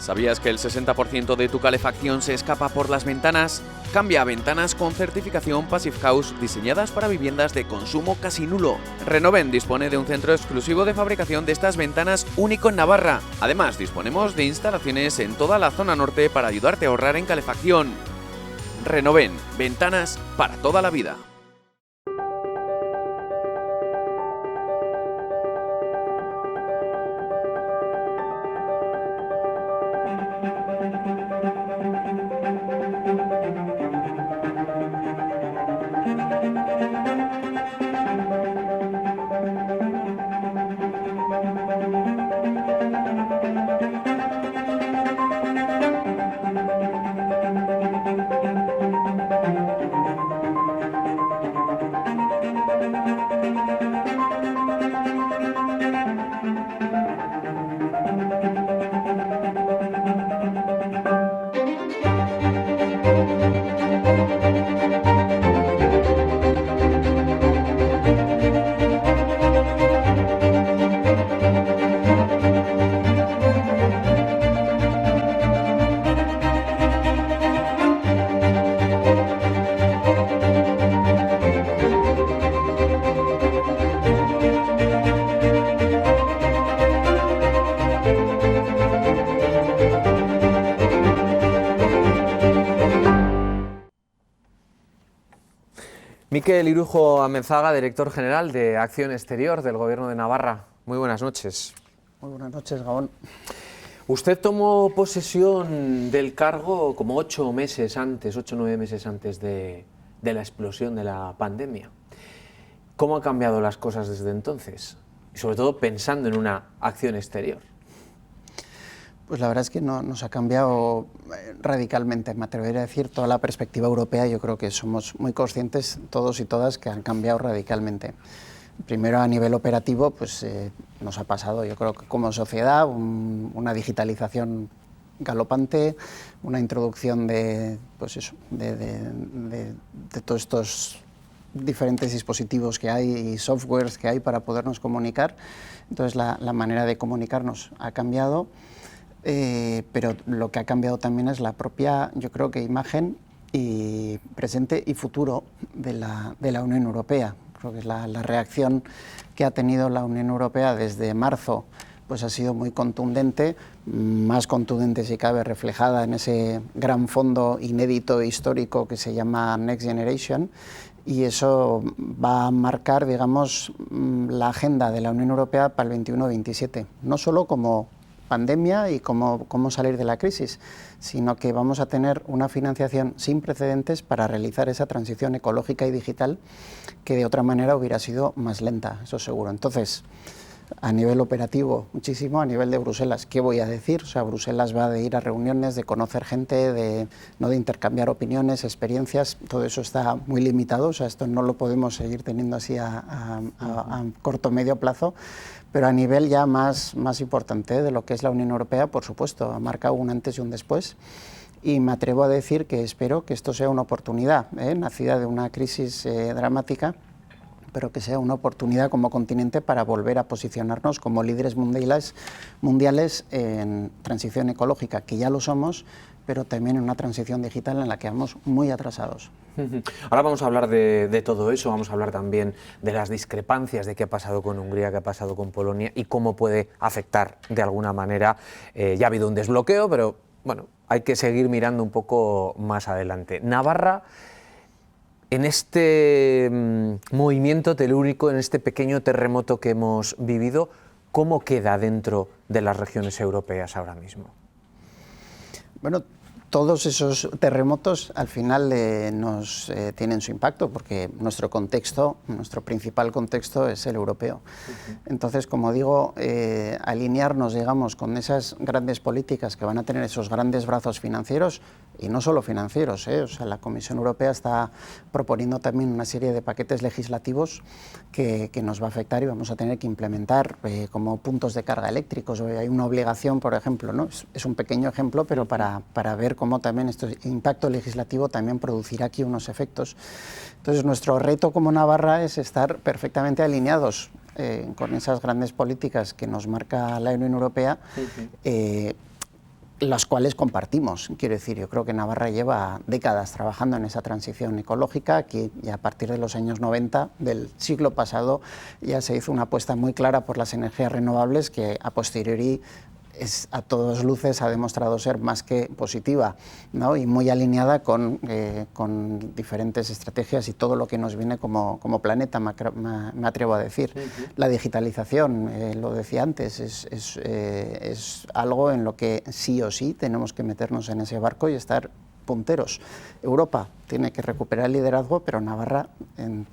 ¿Sabías que el 60% de tu calefacción se escapa por las ventanas? Cambia a ventanas con certificación Passive House diseñadas para viviendas de consumo casi nulo. Renoven dispone de un centro exclusivo de fabricación de estas ventanas único en Navarra. Además, disponemos de instalaciones en toda la zona norte para ayudarte a ahorrar en calefacción. Renoven, ventanas para toda la vida. Mikel Irujo Amezaga, director general de Acción Exterior del Gobierno de Navarra. Muy buenas noches. Muy buenas noches, Gabón. Usted tomó posesión del cargo como 8 o 9 meses antes de la explosión de la pandemia. ¿Cómo han cambiado las cosas desde entonces? Y sobre todo pensando en una acción exterior. Pues la verdad es que nos ha cambiado radicalmente, me atrevería a decir, toda la perspectiva europea. Yo creo que somos muy conscientes todos y todas que han cambiado radicalmente. Primero, a nivel operativo, pues nos ha pasado, yo creo que como sociedad, una digitalización galopante, una introducción de todos estos diferentes dispositivos que hay y softwares que hay para podernos comunicar. Entonces la manera de comunicarnos ha cambiado. Pero lo que ha cambiado también es la propia, yo creo que imagen y presente y futuro de la Unión Europea. Creo que es la reacción que ha tenido la Unión Europea desde marzo, pues ha sido muy contundente, más contundente si cabe, reflejada en ese gran fondo inédito e histórico que se llama Next Generation, y eso va a marcar, digamos, la agenda de la Unión Europea para el 21-27, no solo como pandemia y cómo salir de la crisis, sino que vamos a tener una financiación sin precedentes para realizar esa transición ecológica y digital que de otra manera hubiera sido más lenta, eso seguro. Entonces, a nivel operativo, muchísimo, a nivel de Bruselas, ¿qué voy a decir? O sea, Bruselas va de ir a reuniones, de conocer gente, de intercambiar opiniones, experiencias, todo eso está muy limitado, o sea, esto no lo podemos seguir teniendo así a corto o medio plazo, pero a nivel ya más importante de lo que es la Unión Europea, por supuesto, ha marcado un antes y un después, y me atrevo a decir que espero que esto sea una oportunidad, nacida de una crisis dramática, pero que sea una oportunidad como continente para volver a posicionarnos como líderes mundiales en transición ecológica, que ya lo somos, pero también en una transición digital en la que vamos muy atrasados. Ahora vamos a hablar de todo eso, vamos a hablar también de las discrepancias, de qué ha pasado con Hungría, qué ha pasado con Polonia y cómo puede afectar de alguna manera. Ya ha habido un desbloqueo, pero bueno, hay que seguir mirando un poco más adelante. Navarra, en este movimiento telúrico, en este pequeño terremoto que hemos vivido, ¿cómo queda dentro de las regiones europeas ahora mismo? Bueno, todos esos terremotos al final nos tienen su impacto, porque nuestro principal contexto es el europeo. Entonces, como digo, alinearnos, digamos, con esas grandes políticas que van a tener esos grandes brazos financieros, y no solo financieros, o sea, la Comisión Europea está proponiendo también una serie de paquetes legislativos que nos va a afectar y vamos a tener que implementar como puntos de carga eléctricos. Hay una obligación, por ejemplo, ¿no? Es un pequeño ejemplo, pero para ver cómo también este impacto legislativo también producirá aquí unos efectos. Entonces, nuestro reto como Navarra es estar perfectamente alineados con esas grandes políticas que nos marca la Unión Europea, los cuales compartimos. Quiero decir, yo creo que Navarra lleva décadas trabajando en esa transición ecológica, que ya a partir de los años 90 del siglo pasado ya se hizo una apuesta muy clara por las energías renovables que a posteriori a todas luces ha demostrado ser más que positiva, ¿no? Y muy alineada con diferentes estrategias y todo lo que nos viene como planeta, me atrevo a decir. La digitalización, lo decía antes, es algo en lo que sí o sí tenemos que meternos en ese barco y estar punteros. Europa tiene que recuperar el liderazgo, pero Navarra,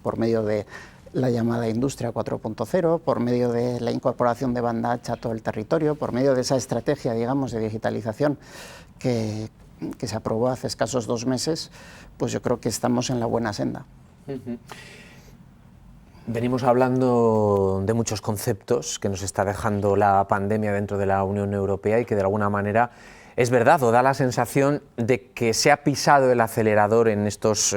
por medio de la llamada Industria 4.0, por medio de la incorporación de banda ancha a todo el territorio, por medio de esa estrategia, digamos, de digitalización que se aprobó hace escasos 2 meses, pues yo creo que estamos en la buena senda. Venimos hablando de muchos conceptos que nos está dejando la pandemia dentro de la Unión Europea y que de alguna manera es verdad o da la sensación de que se ha pisado el acelerador en estos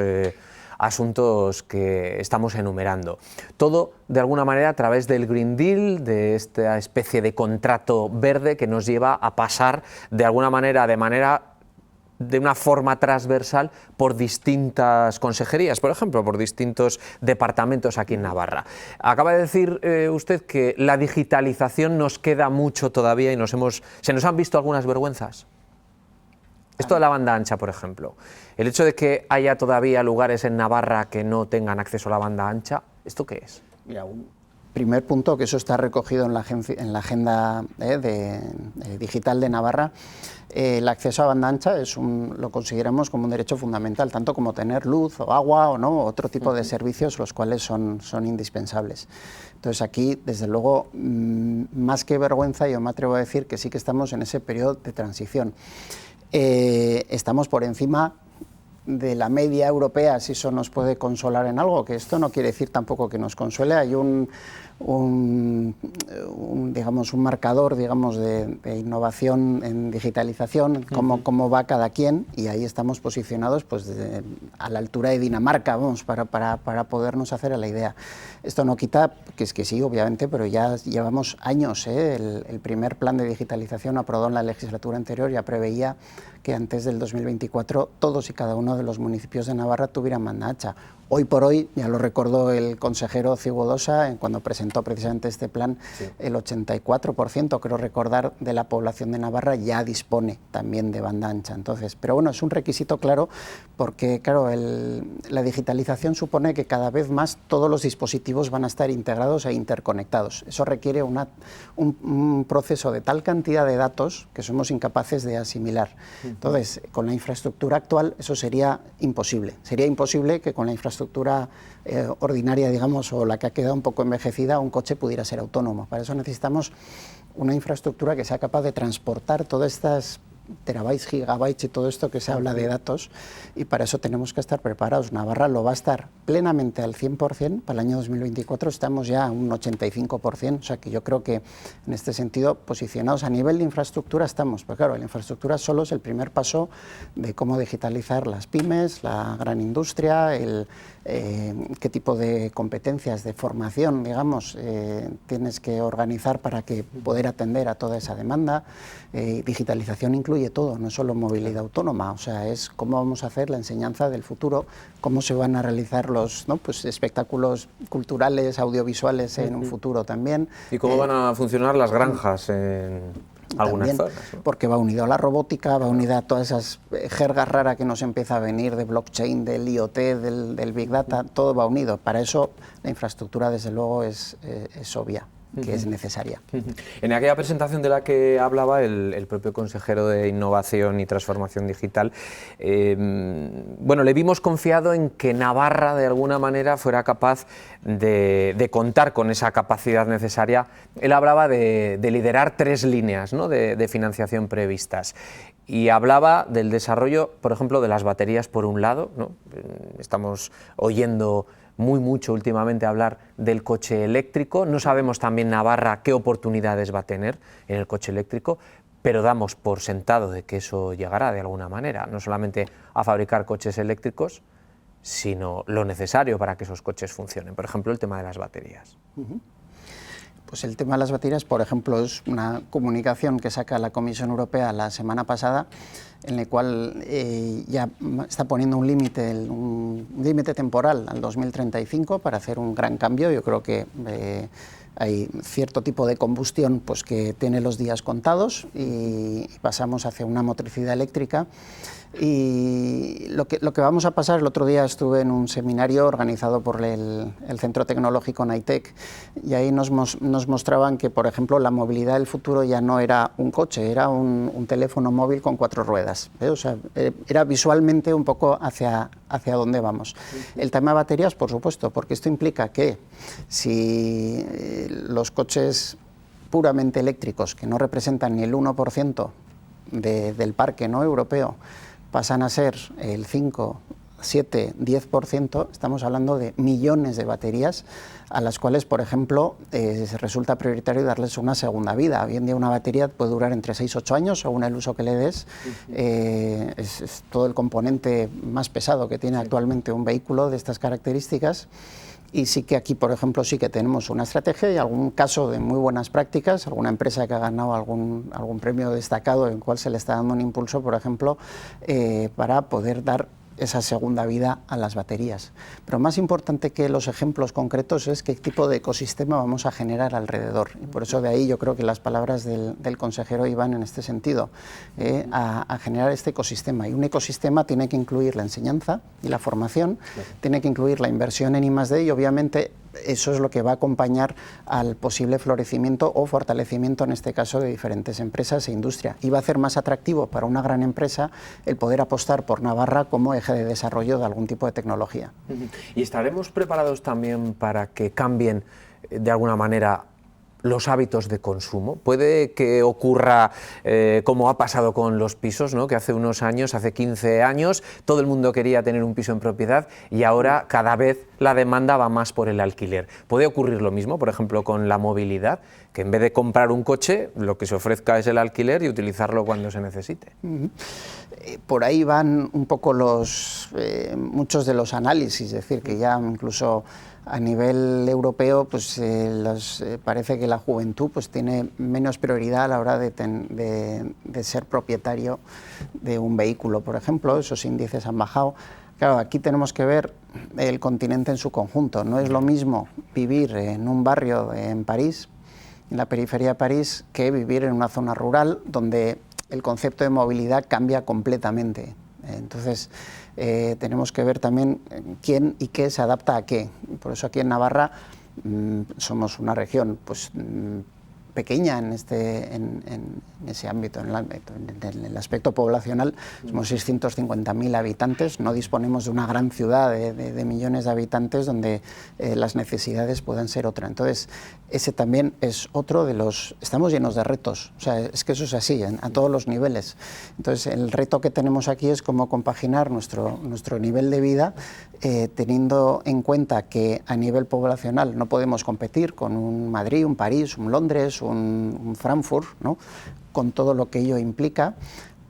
asuntos que estamos enumerando. Todo, de alguna manera, a través del Green Deal, de esta especie de contrato verde que nos lleva a pasar, de alguna manera, de una forma transversal por distintas consejerías, por ejemplo, por distintos departamentos aquí en Navarra. Acaba de decir usted que la digitalización nos queda mucho todavía y se nos han visto algunas vergüenzas. Esto de la banda ancha, por ejemplo, el hecho de que haya todavía lugares en Navarra que no tengan acceso a la banda ancha, ¿esto qué es? Mira, un primer punto, que eso está recogido en la agenda digital de Navarra. El acceso a banda ancha lo consideramos como un derecho fundamental, tanto como tener luz o agua o no, otro tipo de servicios, los cuales son indispensables. Entonces aquí, desde luego, más que vergüenza, yo me atrevo a decir que sí que estamos en ese periodo de transición. Estamos por encima de la media europea, si eso nos puede consolar en algo, que esto no quiere decir tampoco que nos consuele. Hay un marcador, digamos, de innovación en digitalización, cómo va cada quien, y ahí estamos posicionados pues a la altura de Dinamarca, vamos, para podernos hacer a la idea. Esto no quita que sí, obviamente, pero ya llevamos años, el primer plan de digitalización aprobado en la legislatura anterior ya preveía que antes del 2024 todos y cada uno de los municipios de Navarra tuvieran banda ancha. Hoy por hoy, ya lo recordó el consejero Cigodosa cuando presentó precisamente este plan, sí. El 84%, creo recordar, de la población de Navarra ya dispone también de banda ancha. Entonces, pero bueno, es un requisito claro porque, claro, la digitalización supone que cada vez más todos los dispositivos van a estar integrados e interconectados. Eso requiere un proceso de tal cantidad de datos que somos incapaces de asimilar. Entonces, con la infraestructura actual eso sería imposible. Sería imposible que con la infraestructura ordinaria, digamos, o la que ha quedado un poco envejecida, un coche pudiera ser autónomo. Para eso necesitamos una infraestructura que sea capaz de transportar todas estas terabytes, gigabytes y todo esto que se habla de datos, y para eso tenemos que estar preparados. Navarra lo va a estar plenamente al 100%, para el año 2024 estamos ya a un 85%, o sea que yo creo que en este sentido posicionados a nivel de infraestructura estamos, pues claro, la infraestructura solo es el primer paso de cómo digitalizar las pymes, la gran industria, qué tipo de competencias de formación, digamos, tienes que organizar para que poder atender a toda esa demanda. Digitalización incluye todo, no es solo movilidad autónoma, o sea, es cómo vamos a hacer la enseñanza del futuro, cómo se van a realizar los espectáculos culturales, audiovisuales en un futuro también. ¿Y cómo van a funcionar las granjas en algunas zonas, ¿no? Porque va unido a la robótica, va unida a todas esas jergas raras que nos empieza a venir de blockchain, del IoT, del Big Data, todo va unido. Para eso la infraestructura, desde luego, es obvia, que es necesaria. En aquella presentación de la que hablaba el propio consejero de Innovación y Transformación Digital, bueno, le vimos confiado en que Navarra de alguna manera fuera capaz de contar con esa capacidad necesaria. Él hablaba de liderar 3 líneas, ¿no?, de financiación previstas. Y hablaba del desarrollo, por ejemplo, de las baterías por un lado, ¿no? Estamos oyendo mucho últimamente hablar del coche eléctrico. No sabemos también Navarra qué oportunidades va a tener en el coche eléctrico, pero damos por sentado de que eso llegará de alguna manera, no solamente a fabricar coches eléctricos, sino lo necesario para que esos coches funcionen. Por ejemplo, el tema de las baterías. Pues el tema de las baterías, por ejemplo, es una comunicación que saca la Comisión Europea la semana pasada, en el cual ya está poniendo un límite temporal al 2035 para hacer un gran cambio. Yo creo que hay cierto tipo de combustión pues, que tiene los días contados y pasamos hacia una motricidad eléctrica. Y lo que vamos a pasar, el otro día estuve en un seminario organizado por el Centro Tecnológico Nitec y ahí nos mostraban que, por ejemplo, la movilidad del futuro ya no era un coche, era un teléfono móvil con 4 ruedas. O sea, era visualmente un poco hacia dónde vamos. El tema de baterías, por supuesto, porque esto implica que si los coches puramente eléctricos, que no representan ni el 1% del parque no europeo, pasan a ser el 5, 7, 10%, estamos hablando de millones de baterías a las cuales, por ejemplo, resulta prioritario darles una segunda vida. Hoy en día una batería puede durar entre 6 y 8 años, según el uso que le des. Es todo el componente más pesado que tiene actualmente un vehículo de estas características. Y sí que aquí, por ejemplo, sí que tenemos una estrategia y algún caso de muy buenas prácticas, alguna empresa que ha ganado algún premio destacado en el cual se le está dando un impulso, por ejemplo, para poder dar esa segunda vida a las baterías. Pero más importante que los ejemplos concretos es qué tipo de ecosistema vamos a generar alrededor. Y por eso de ahí yo creo que las palabras del consejero iban en este sentido, a generar este ecosistema. Y un ecosistema tiene que incluir la enseñanza y la formación, tiene que incluir la inversión en I+D y obviamente eso es lo que va a acompañar al posible florecimiento o fortalecimiento, en este caso, de diferentes empresas e industria. Y va a hacer más atractivo para una gran empresa el poder apostar por Navarra como eje de desarrollo de algún tipo de tecnología. ¿Y estaremos preparados también para que cambien de alguna manera los hábitos de consumo? Puede que ocurra como ha pasado con los pisos, ¿no? Que hace unos años, hace 15 años, todo el mundo quería tener un piso en propiedad y ahora cada vez la demanda va más por el alquiler. ¿Puede ocurrir lo mismo, por ejemplo, con la movilidad? Que en vez de comprar un coche, lo que se ofrezca es el alquiler y utilizarlo cuando se necesite. Por ahí van un poco muchos de los análisis, es decir, que ya incluso a nivel europeo pues, parece que la juventud pues, tiene menos prioridad a la hora de ser propietario de un vehículo, por ejemplo. Esos índices han bajado. Claro, aquí tenemos que ver el continente en su conjunto. No es lo mismo vivir en un barrio en París, en la periferia de París, que vivir en una zona rural donde el concepto de movilidad cambia completamente. Entonces, tenemos que ver también quién y qué se adapta a qué. Por eso aquí en Navarra somos una región pues, pequeña en ese ámbito, en el aspecto poblacional. Somos 650.000 habitantes, no disponemos de una gran ciudad de millones de habitantes donde las necesidades puedan ser otra. Entonces, ese también es otro de los... Estamos llenos de retos, o sea, es que eso es así, a todos los niveles. Entonces, el reto que tenemos aquí es cómo compaginar nuestro nivel de vida, teniendo en cuenta que a nivel poblacional no podemos competir con un Madrid, un París, un Londres, un Frankfurt, ¿no? Con todo lo que ello implica,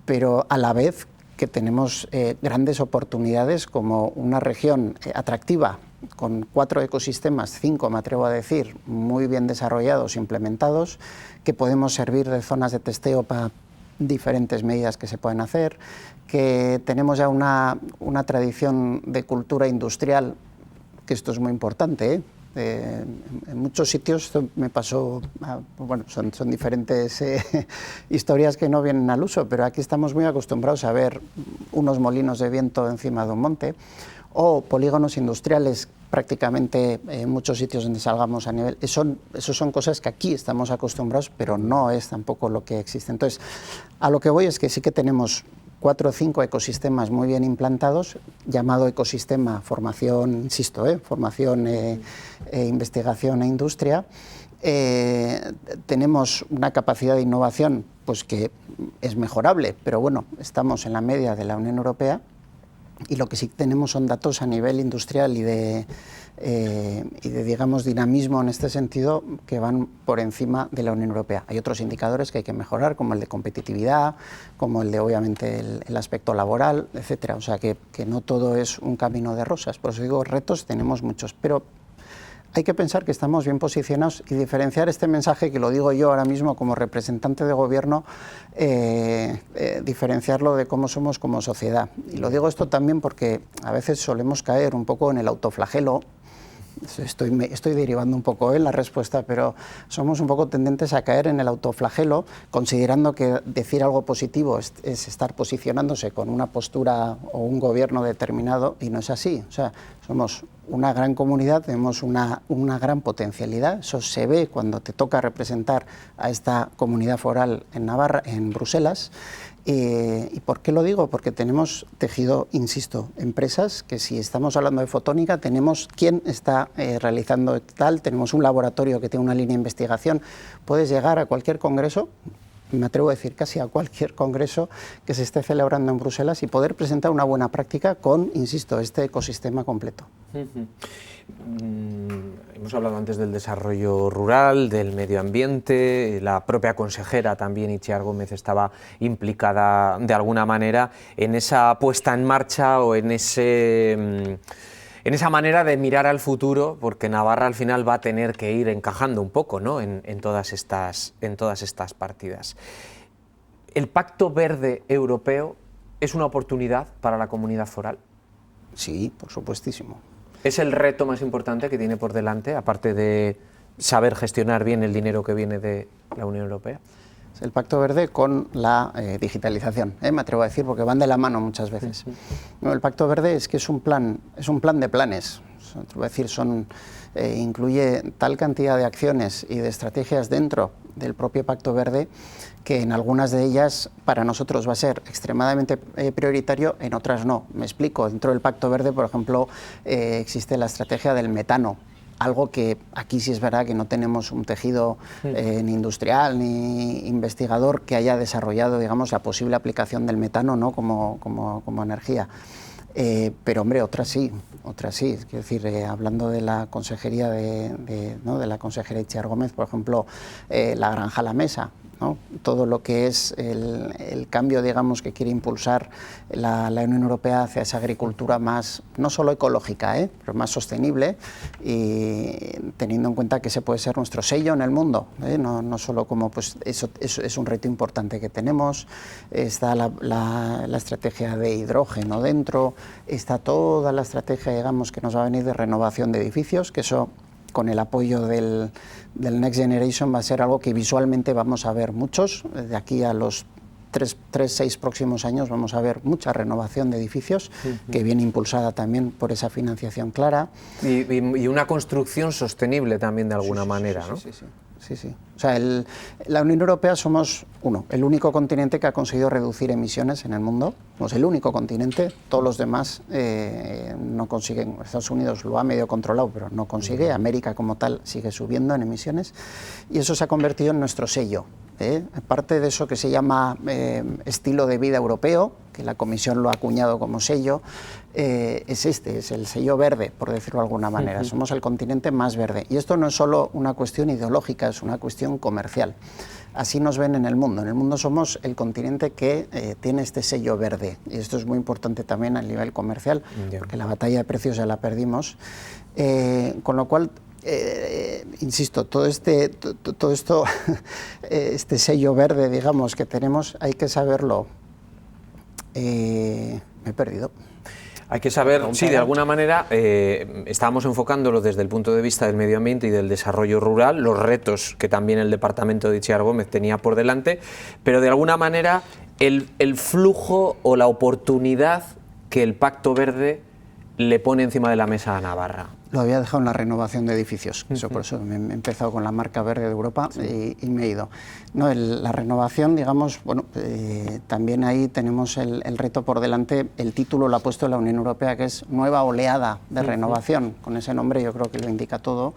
pero a la vez que tenemos grandes oportunidades como una región atractiva, con 4 ecosistemas, 5 me atrevo a decir, muy bien desarrollados, implementados, que podemos servir de zonas de testeo para diferentes medidas que se pueden hacer, que tenemos ya una tradición de cultura industrial, que esto es muy importante, en muchos sitios, esto me pasó, bueno, son diferentes historias que no vienen al uso, pero aquí estamos muy acostumbrados a ver unos molinos de viento encima de un monte, o polígonos industriales prácticamente en muchos sitios donde salgamos a nivel... Eso son cosas que aquí estamos acostumbrados, pero no es tampoco lo que existe. Entonces, a lo que voy es que sí que tenemos 4 o 5 ecosistemas muy bien implantados, llamado ecosistema formación, insisto, formación, investigación e industria. Tenemos una capacidad de innovación pues, que es mejorable, pero bueno, estamos en la media de la Unión Europea. Y lo que sí tenemos son datos a nivel industrial y de digamos, dinamismo en este sentido que van por encima de la Unión Europea. Hay otros indicadores que hay que mejorar, como el de competitividad, como el de, obviamente, el aspecto laboral, etcétera. O sea, que no todo es un camino de rosas. Por eso digo, retos tenemos muchos. Pero hay que pensar que estamos bien posicionados y diferenciar este mensaje, que lo digo yo ahora mismo como representante de gobierno, diferenciarlo de cómo somos como sociedad. Y lo digo esto también porque a veces solemos caer un poco en el autoflagelo. Estoy derivando un poco en la respuesta, pero somos un poco tendentes a caer en el autoflagelo, considerando que decir algo positivo es estar posicionándose con una postura o un gobierno determinado, y no es así. O sea, somos una gran comunidad, tenemos una gran potencialidad. Eso se ve cuando te toca representar a esta comunidad foral en Navarra, en Bruselas. ¿Y por qué lo digo? Porque tenemos tejido, insisto, empresas que, si estamos hablando de fotónica, tenemos quién está realizando tal, tenemos un laboratorio que tiene una línea de investigación. Puedes llegar a cualquier congreso, me atrevo a decir casi a cualquier congreso que se esté celebrando en Bruselas, y poder presentar una buena práctica con, insisto, este ecosistema completo. Hemos hablado antes del desarrollo rural, del medio ambiente. La propia consejera también, Itziar Gómez, estaba implicada de alguna manera en esa puesta en marcha o en esa manera de mirar al futuro, porque Navarra al final va a tener que ir encajando un poco, ¿no?, en todas estas partidas. ¿El Pacto Verde Europeo es una oportunidad para la comunidad foral? Sí, por supuestísimo. ¿Es el reto más importante que tiene por delante, aparte de saber gestionar bien el dinero que viene de la Unión Europea? El Pacto Verde con la digitalización, me atrevo a decir, porque van de la mano muchas veces. No, el Pacto Verde es que es un plan de planes. Atrevo a decir, incluye tal cantidad de acciones y de estrategias dentro del propio Pacto Verde, que en algunas de ellas para nosotros va a ser extremadamente prioritario, en otras no. Me explico. Dentro del Pacto Verde, por ejemplo, existe la estrategia del metano, algo que aquí sí es verdad que no tenemos un tejido ni industrial ni investigador que haya desarrollado, digamos, la posible aplicación del metano, ¿no?, como energía. Pero hombre, otras sí. Es decir, hablando de la consejería de la consejera Itziar Gómez, por ejemplo, la granja a la mesa, ¿no? Todo lo que es el cambio, digamos, que quiere impulsar la Unión Europea hacia esa agricultura más, no solo ecológica, pero más sostenible, y teniendo en cuenta que ese puede ser nuestro sello en el mundo, no solo como, pues eso es un reto importante que tenemos. Está la estrategia de hidrógeno dentro, está toda la estrategia, digamos, que nos va a venir de renovación de edificios, que eso, con el apoyo del Next Generation, va a ser algo que visualmente vamos a ver muchos. De aquí a los 6 próximos años vamos a ver mucha renovación de edificios, que viene impulsada también por esa financiación clara. Y una construcción sostenible también, de alguna manera, ¿no? Sí. O sea, la Unión Europea somos el único continente que ha conseguido reducir emisiones en el mundo. Somos el único continente, todos los demás no consiguen. Estados Unidos lo ha medio controlado, pero no consigue. América como tal sigue subiendo en emisiones, y eso se ha convertido en nuestro sello. Parte de eso que se llama estilo de vida europeo, que la Comisión lo ha acuñado como sello, es el sello verde, por decirlo de alguna manera. Somos el continente más verde. Y esto no es solo una cuestión ideológica, es una cuestión comercial. Así nos ven en el mundo. En el mundo somos el continente que tiene este sello verde. Y esto es muy importante también a nivel comercial, porque la batalla de precios ya la perdimos. Con lo cual, insisto, todo esto, este sello verde, digamos, que tenemos, hay que saberlo. Me he perdido. Hay que saber, sí, de alguna manera, estábamos enfocándolo desde el punto de vista del medio ambiente y del desarrollo rural, los retos que también el departamento de Itziar Gómez tenía por delante, pero de alguna manera el flujo o la oportunidad que el Pacto Verde le pone encima de la mesa a Navarra. Lo había dejado en la renovación de edificios, eso, por eso me he empezado con la marca verde de Europa, y me he ido. No, la renovación, digamos, bueno, también ahí tenemos el reto por delante. El título lo ha puesto la Unión Europea, que es Nueva Oleada de Renovación. Con ese nombre yo creo que lo indica todo.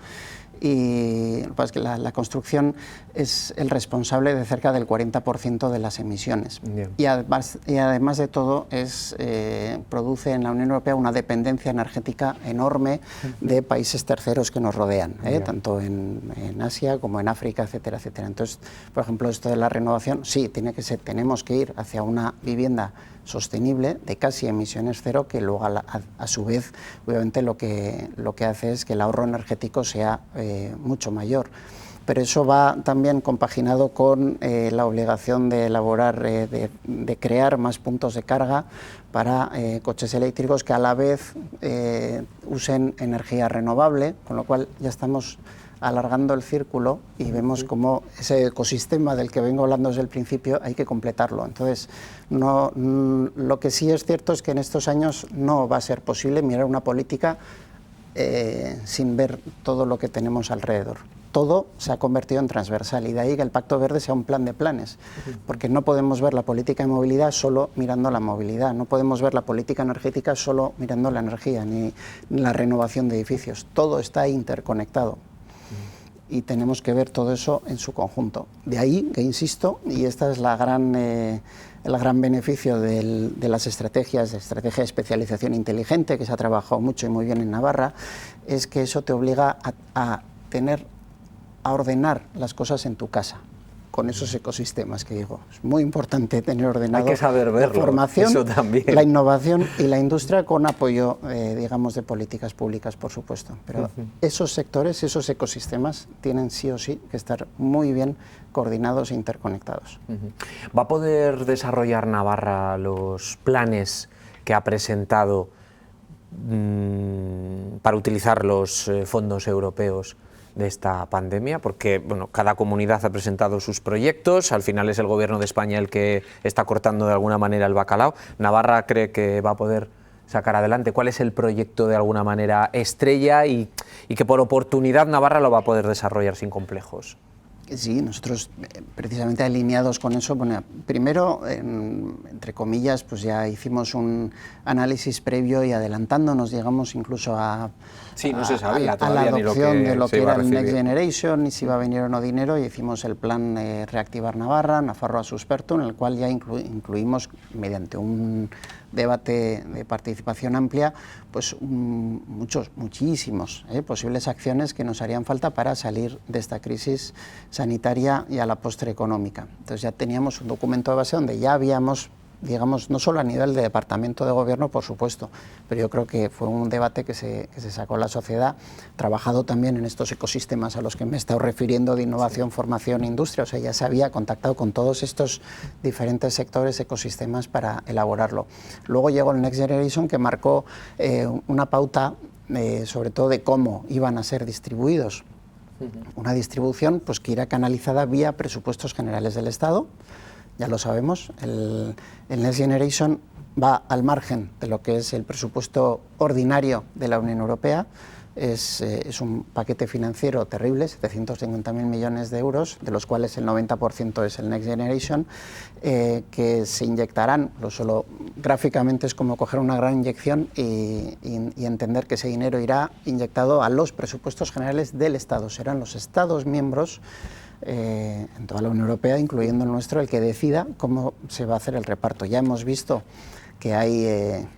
y pues, que la construcción es el responsable de cerca del 40% de las emisiones. Y además de todo produce en la Unión Europea una dependencia energética enorme de países terceros que nos rodean, tanto en Asia como en África, etcétera, etcétera. Entonces, por ejemplo, esto de la renovación, sí, tenemos que ir hacia una vivienda sostenible de casi emisiones cero, que luego a su vez obviamente lo que hace es que el ahorro energético sea mucho mayor. Pero eso va también compaginado con la obligación de elaborar, de crear más puntos de carga para coches eléctricos que a la vez usen energía renovable, con lo cual ya estamos alargando el círculo y vemos cómo ese ecosistema del que vengo hablando desde el principio hay que completarlo. Entonces, lo que sí es cierto es que en estos años no va a ser posible mirar una política sin ver todo lo que tenemos alrededor. Todo se ha convertido en transversal y de ahí que el Pacto Verde sea un plan de planes, porque no podemos ver la política de movilidad solo mirando la movilidad, no podemos ver la política energética solo mirando la energía, ni la renovación de edificios, todo está interconectado. Y tenemos que ver todo eso en su conjunto. De ahí que insisto, y esta es el gran beneficio de las estrategias, de estrategia de especialización inteligente, que se ha trabajado mucho y muy bien en Navarra, es que eso te obliga a ordenar las cosas en tu casa, con esos ecosistemas que digo. Es muy importante tener ordenado. Hay que saber verlo, la formación, eso también. La innovación y la industria con apoyo, digamos, de políticas públicas, por supuesto. Pero esos sectores, esos ecosistemas, tienen sí o sí que estar muy bien coordinados e interconectados. ¿Va a poder desarrollar Navarra los planes que ha presentado para utilizar los fondos europeos de esta pandemia? Porque bueno, cada comunidad ha presentado sus proyectos, al final es el Gobierno de España el que está cortando de alguna manera el bacalao. ¿Navarra cree que va a poder sacar adelante? ¿Cuál es el proyecto de alguna manera estrella y que por oportunidad Navarra lo va a poder desarrollar sin complejos? Sí, nosotros precisamente alineados con eso, bueno, primero, entre comillas, pues ya hicimos un análisis previo y adelantándonos, digamos, incluso a no se sabía a la adopción de lo que era el Next recibir. Generation y si iba a venir o no dinero, y hicimos el plan Reactivar Navarra, Nafarroa Susperto, en el cual ya incluimos, mediante un debate de participación amplia, pues muchísimos posibles acciones que nos harían falta para salir de esta crisis sanitaria y a la postre económica. Entonces ya teníamos un documento de base donde ya habíamos, digamos, no solo a nivel de departamento de gobierno, por supuesto, pero yo creo que fue un debate que se sacó en la sociedad, trabajado también en estos ecosistemas a los que me he estado refiriendo de innovación, formación e industria, o sea, ya se había contactado con todos estos diferentes sectores, ecosistemas para elaborarlo. Luego llegó el Next Generation, que marcó una pauta sobre todo de cómo iban a ser distribuidos. Una distribución pues, que irá canalizada vía presupuestos generales del Estado. Ya lo sabemos, el Next Generation va al margen de lo que es el presupuesto ordinario de la Unión Europea. Es un paquete financiero terrible, 750.000 millones de euros, de los cuales el 90% es el Next Generation, que se inyectarán, solo gráficamente es como coger una gran inyección y entender que ese dinero irá inyectado a los presupuestos generales del Estado. Serán los Estados miembros en toda la Unión Europea, incluyendo el nuestro, el que decida cómo se va a hacer el reparto. Ya hemos visto que hay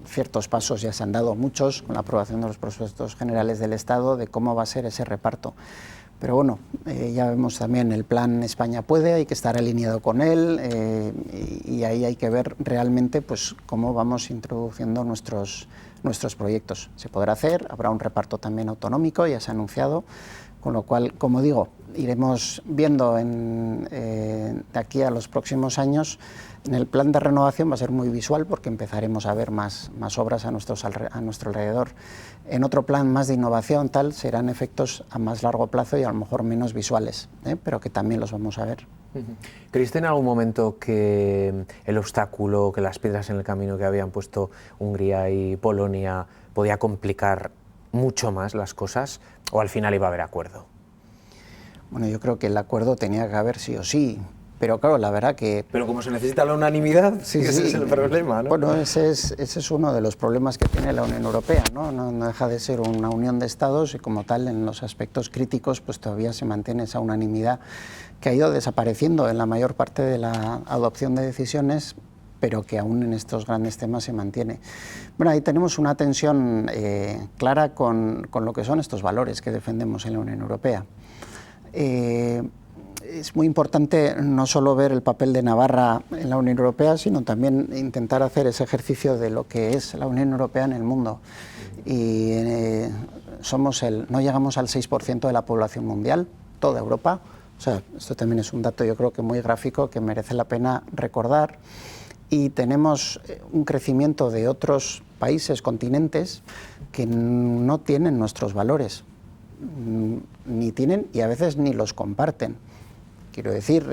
ciertos pasos, ya se han dado muchos, con la aprobación de los presupuestos generales del Estado, de cómo va a ser ese reparto. Pero bueno, ya vemos también el plan España Puede, hay que estar alineado con él y ahí hay que ver realmente pues, cómo vamos introduciendo nuestros proyectos. Se podrá hacer, habrá un reparto también autonómico, ya se ha anunciado, con lo cual, como digo, iremos viendo de aquí a los próximos años. En el plan de renovación va a ser muy visual porque empezaremos a ver más obras a nuestro alrededor. En otro plan más de innovación serán efectos a más largo plazo y a lo mejor menos visuales, pero que también los vamos a ver. ¿Creíste en algún momento que el obstáculo, que las piedras en el camino que habían puesto Hungría y Polonia podía complicar mucho más las cosas, o al final iba a haber acuerdo? Bueno, yo creo que el acuerdo tenía que haber sí o sí, pero claro, la verdad que... Pero como se necesita la unanimidad, Sí, ese sí. es el problema, ¿no? Bueno, ese es uno de los problemas que tiene la Unión Europea, ¿no? No deja de ser una unión de estados y como tal en los aspectos críticos pues todavía se mantiene esa unanimidad que ha ido desapareciendo en la mayor parte de la adopción de decisiones, pero que aún en estos grandes temas se mantiene. Bueno, ahí tenemos una tensión clara con lo que son estos valores que defendemos en la Unión Europea. Es muy importante no solo ver el papel de Navarra en la Unión Europea, sino también intentar hacer ese ejercicio de lo que es la Unión Europea en el mundo. Y no llegamos al 6% de la población mundial, toda Europa. O sea, esto también es un dato yo creo que muy gráfico que merece la pena recordar. Y tenemos un crecimiento de otros países, continentes, que no tienen nuestros valores, ni tienen y a veces ni los comparten. Quiero decir,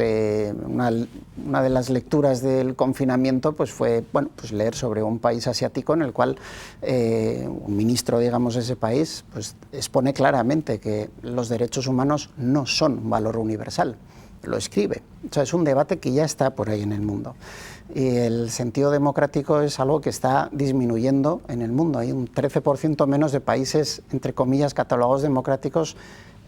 una de las lecturas del confinamiento pues fue leer sobre un país asiático en el cual un ministro, digamos, de ese país pues expone claramente que los derechos humanos no son un valor universal. Lo escribe. O sea, es un debate que ya está por ahí en el mundo. Y el sentido democrático es algo que está disminuyendo en el mundo. Hay un 13% menos de países, entre comillas, catalogados democráticos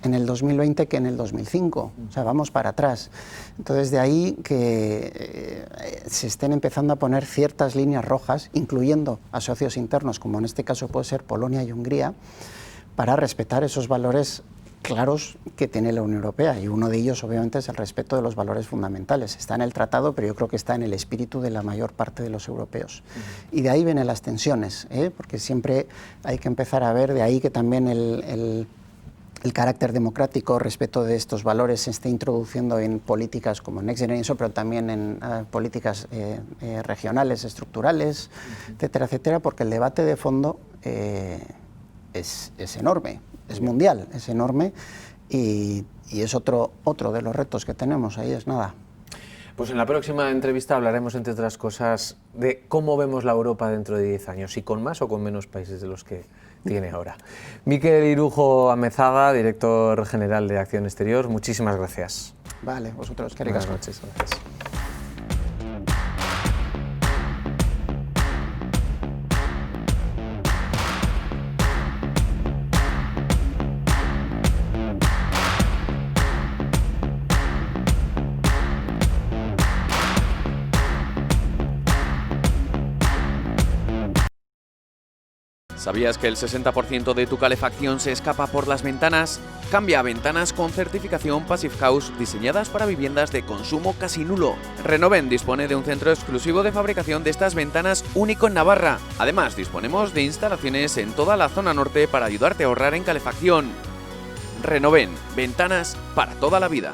en el 2020 que en el 2005. O sea, vamos para atrás. Entonces, de ahí que se estén empezando a poner ciertas líneas rojas, incluyendo a socios internos, como en este caso puede ser Polonia y Hungría, para respetar esos valores claros que tiene la Unión Europea, y uno de ellos obviamente es el respeto de los valores fundamentales. Está en el tratado, pero yo creo que está en el espíritu de la mayor parte de los europeos. Y de ahí vienen las tensiones, porque siempre hay que empezar a ver, de ahí que también el carácter democrático, respeto de estos valores se esté introduciendo en políticas como Next Generation, pero también en políticas regionales, estructurales, etcétera, etcétera, porque el debate de fondo es enorme. Es mundial, es enorme y es otro de los retos que tenemos, ahí es nada. Pues en la próxima entrevista hablaremos, entre otras cosas, de cómo vemos la Europa dentro de 10 años, si con más o con menos países de los que tiene ahora. Mikel Irujo Amezaga, director general de Acción Exterior, muchísimas gracias. Vale, vosotros, qué Buenas noches, gracias. ¿Sabías que el 60% de tu calefacción se escapa por las ventanas? Cambia a ventanas con certificación Passive House diseñadas para viviendas de consumo casi nulo. Renoven dispone de un centro exclusivo de fabricación de estas ventanas único en Navarra. Además, disponemos de instalaciones en toda la zona norte para ayudarte a ahorrar en calefacción. Renoven, ventanas para toda la vida.